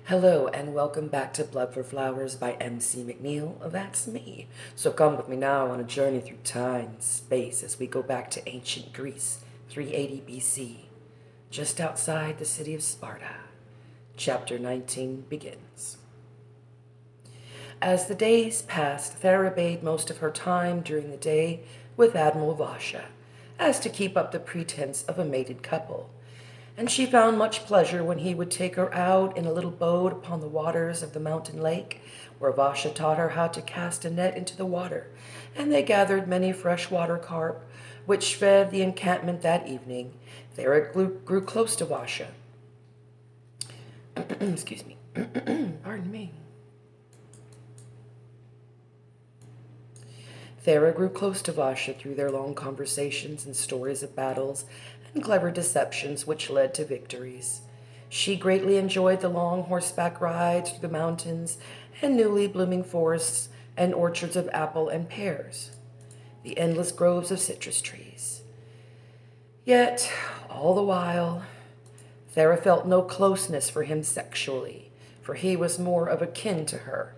Hello and welcome back to Blood for Flowers by M.C.McNeel. That's me. So come with me now on a journey through time and space as we go back to ancient Greece, 380 BC, just outside the city of Sparta. Chapter 19 begins. As the days passed, Thera bade most of her time during the day with Admiral Vasha, as to keep up the pretense of a mated couple. And she found much pleasure when he would take her out in a little boat upon the waters of the mountain lake, where Vasha taught her how to cast a net into the water, and they gathered many freshwater carp, which fed the encampment that evening. Thera grew close to Vasha. Excuse me. Pardon me. Thera grew close to Vasha through their long conversations and stories of battles and clever deceptions which led to victories. She greatly enjoyed the long horseback rides through the mountains and newly blooming forests and orchards of apple and pears, the endless groves of citrus trees. Yet, all the while, Thera felt no closeness for him sexually, for he was more of a kin to her,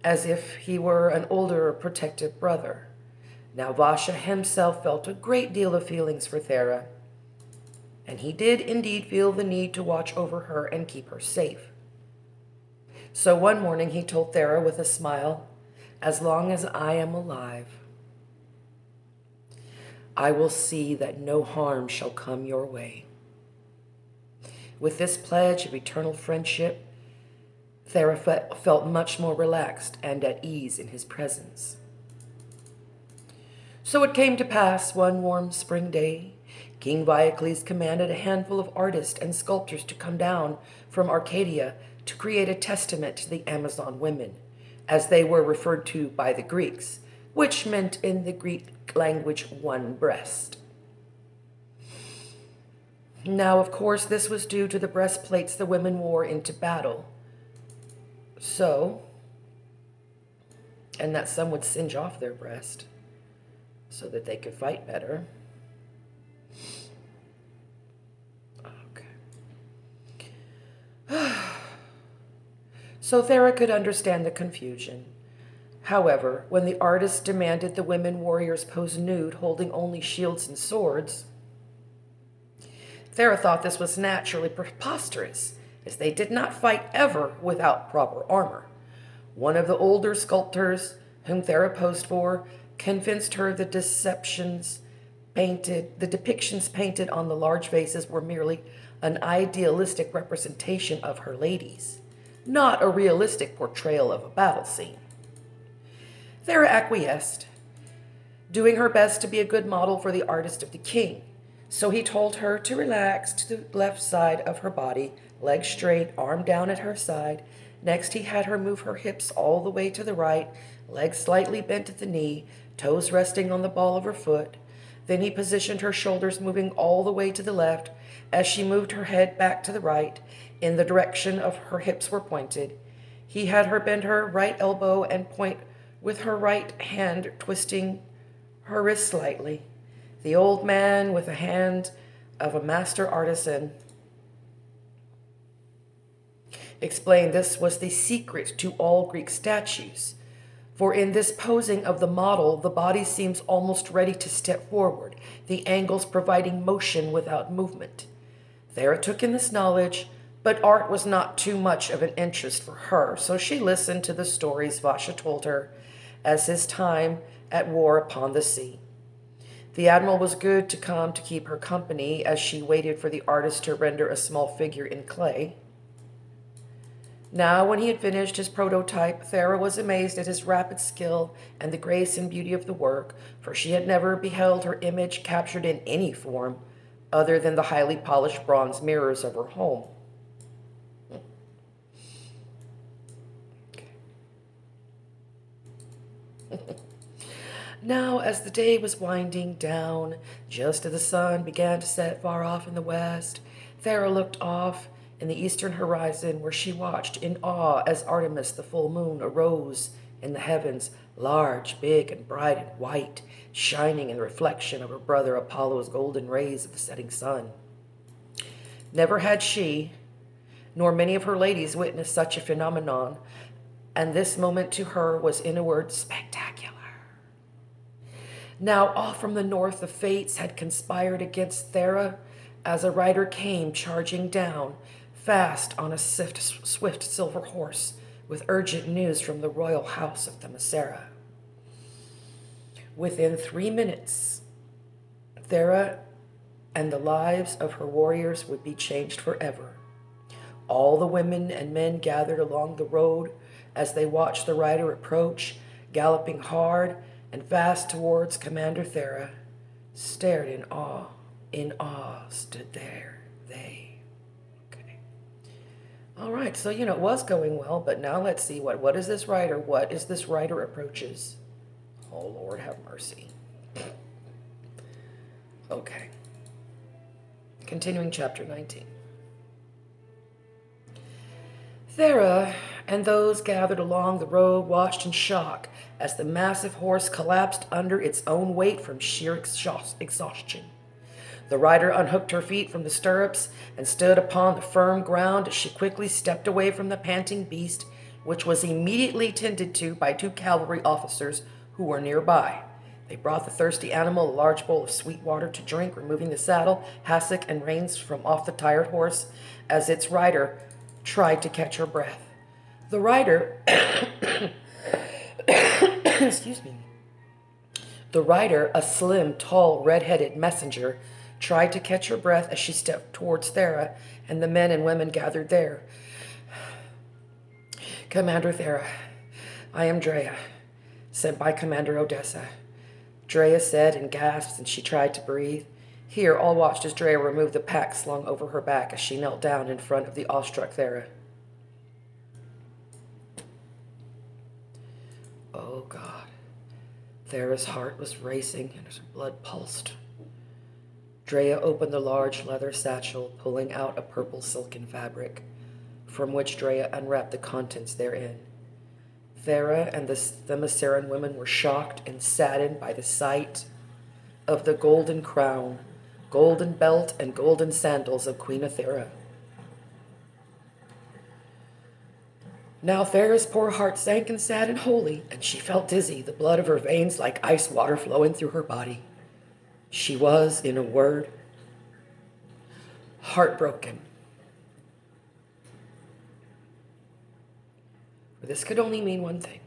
as if he were an older protective brother. Now Vasha himself felt a great deal of feelings for Thera, and he did indeed feel the need to watch over her and keep her safe. So one morning he told Thera with a smile, "As long as I am alive, I will see that no harm shall come your way." With this pledge of eternal friendship, Thera felt much more relaxed and at ease in his presence. So it came to pass one warm spring day, King Viacles commanded a handful of artists and sculptors to come down from Arcadia to create a testament to the Amazon women, as they were referred to by the Greeks, which meant in the Greek language one breast. Now, of course, this was due to the breastplates the women wore into battle. And that some would singe off their breast so that they could fight better. Okay. So Thera could understand the confusion. However, when the artist demanded the women warriors pose nude, holding only shields and swords, Thera thought this was naturally preposterous, as they did not fight ever without proper armor. One of the older sculptors, whom Thera posed for, convinced her the depictions painted on the large vases were merely an idealistic representation of her ladies, not a realistic portrayal of a battle scene. Thera acquiesced, doing her best to be a good model for the artist of the king. So he told her to relax to the left side of her body, legs straight, arm down at her side. Next, he had her move her hips all the way to the right, legs slightly bent at the knee, toes resting on the ball of her foot. Then he positioned her shoulders moving all the way to the left as she moved her head back to the right in the direction of her hips were pointed. He had her bend her right elbow and point with her right hand, twisting her wrist slightly. The old man, with the hand of a master artisan, explained this was the secret to all Greek statues. For in this posing of the model, the body seems almost ready to step forward, the angles providing motion without movement. Thera took in this knowledge, but art was not too much of an interest for her, so she listened to the stories Vasha told her as his time at war upon the sea. The admiral was good to come to keep her company as she waited for the artist to render a small figure in clay. Now, when he had finished his prototype, Thera was amazed at his rapid skill and the grace and beauty of the work, for she had never beheld her image captured in any form other than the highly polished bronze mirrors of her home. Now, as the day was winding down, just as the sun began to set far off in the west, Thera looked off in the eastern horizon, where she watched in awe as Artemis, the full moon, arose in the heavens, large, big, and bright and white, shining in the reflection of her brother Apollo's golden rays of the setting sun. Never had she, nor many of her ladies witnessed such a phenomenon, and this moment to her was, in a word, spectacular. Now off from the north the fates had conspired against Thera as a rider came charging down, fast on a swift silver horse, with urgent news from the royal house of Themyscira. Within 3 minutes, Thera and the lives of her warriors would be changed forever. All the women and men gathered along the road as they watched the rider approach, galloping hard and fast towards Commander Thera, stared in awe. In awe stood there they. Okay. All right, so, it was going well, but now let's see what is this rider? What is this rider approaches? Oh, Lord, have mercy. Okay. Continuing chapter 19. Thera and those gathered along the road watched in shock as the massive horse collapsed under its own weight from sheer exhaustion. The rider unhooked her feet from the stirrups and stood upon the firm ground as she quickly stepped away from the panting beast, which was immediately tended to by 2 cavalry officers who were nearby. They brought the thirsty animal a large bowl of sweet water to drink, removing the saddle, hassock, and reins from off the tired horse as its rider tried to catch her breath. The rider, excuse me, the rider, a slim, tall, red-headed messenger, tried to catch her breath as she stepped towards Thera and the men and women gathered there. Commander Thera, I am Drea, sent by Commander Odessa. Drea said and gasped, and she tried to breathe. Here, all watched as Drea removed the pack slung over her back as she knelt down in front of the awestruck Thera. Oh, God. Thera's heart was racing and her blood pulsed. Drea opened the large leather satchel, pulling out a purple silken fabric, from which Drea unwrapped the contents therein. Thera and the Themysciran women were shocked and saddened by the sight of the golden crown, golden belt, and golden sandals of Queen Thera. Now Thera's poor heart sank and sad and holy, and she felt dizzy, the blood of her veins like ice water flowing through her body. She was, in a word, heartbroken. For this could only mean one thing.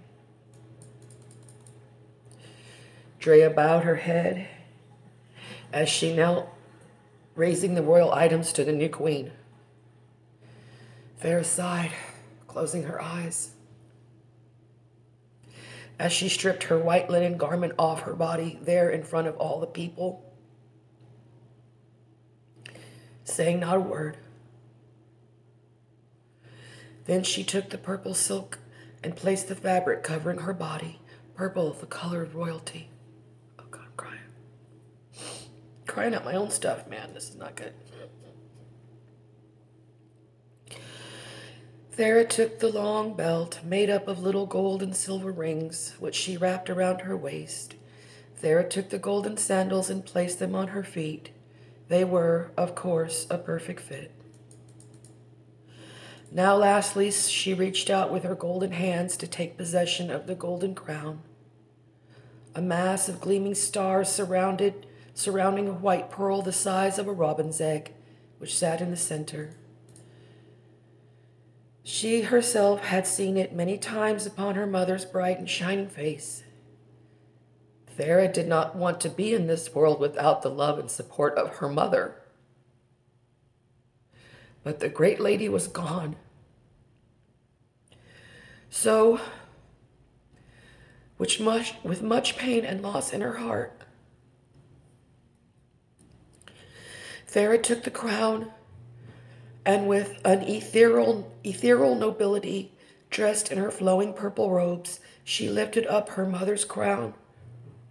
Drea bowed her head as she knelt, raising the royal items to the new queen. Thera sighed, closing her eyes. As she stripped her white linen garment off her body there in front of all the people, saying not a word. Then she took the purple silk and placed the fabric covering her body, purple, the color of royalty. Oh, God, I'm crying. Crying out my own stuff, man. This is not good. Thera took the long belt, made up of little gold and silver rings, which she wrapped around her waist. Thera took the golden sandals and placed them on her feet. They were, of course, a perfect fit. Now, lastly, she reached out with her golden hands to take possession of the golden crown. A mass of gleaming stars surrounding a white pearl the size of a robin's egg, which sat in the center. She herself had seen it many times upon her mother's bright and shining face. Thera did not want to be in this world without the love and support of her mother. But the great lady was gone. So, with much pain and loss in her heart, Thera took the crown, and with an ethereal nobility, dressed in her flowing purple robes, she lifted up her mother's crown,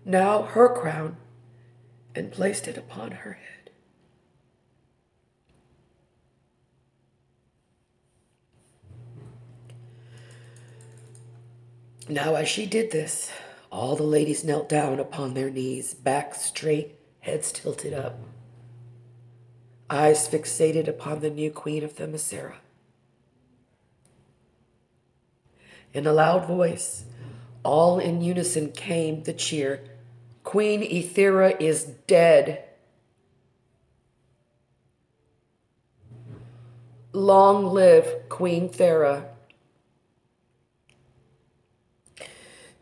now her crown, and placed it upon her head. Now, as she did this, all the ladies knelt down upon their knees, backs straight, heads tilted up, eyes fixated upon the new queen of Themyscira. In a loud voice, all in unison came the cheer, "Queen Ethera is dead. Long live Queen Thera."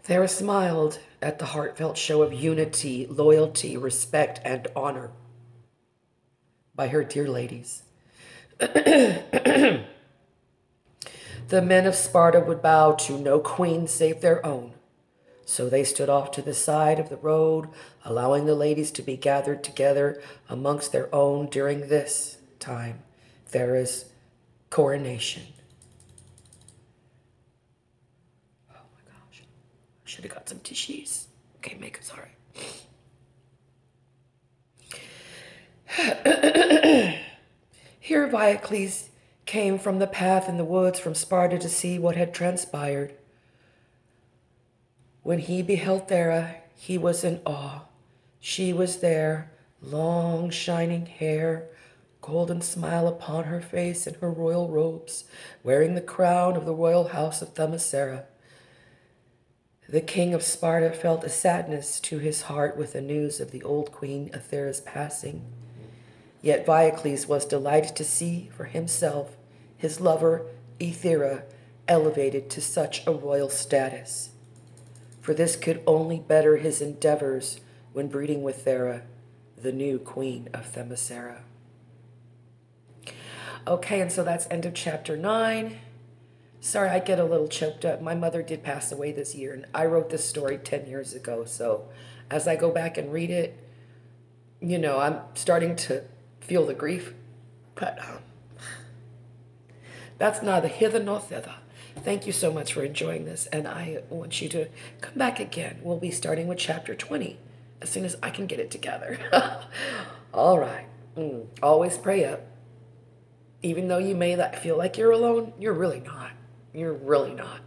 Thera smiled at the heartfelt show of unity, loyalty, respect, and honor by her dear ladies. The men of Sparta would bow to no queen save their own, so they stood off to the side of the road, allowing the ladies to be gathered together amongst their own during this time, Thera's coronation. Oh my gosh, I should have got some tissues. Okay, makeup's all right. Here Viacles came from the path in the woods from Sparta to see what had transpired. When he beheld Thera, he was in awe. She was there, long shining hair, golden smile upon her face in her royal robes, wearing the crown of the royal house of Themyscira. The king of Sparta felt a sadness to his heart with the news of the old queen Ethera's passing. Yet Viacles was delighted to see for himself his lover, Ethera, elevated to such a royal status. For this could only better his endeavors when breeding with Thera, the new queen of Themyscira. Okay, and so that's end of chapter 9. Sorry, I get a little choked up. My mother did pass away this year, and I wrote this story 10 years ago. So as I go back and read it, you know, I'm starting to feel the grief. But that's neither hither nor thither. Thank you so much for enjoying this, and I want you to come back again. We'll be starting with chapter 20 as soon as I can get it together. All right. Always pray up. Even though you may feel like you're alone, you're really not. You're really not.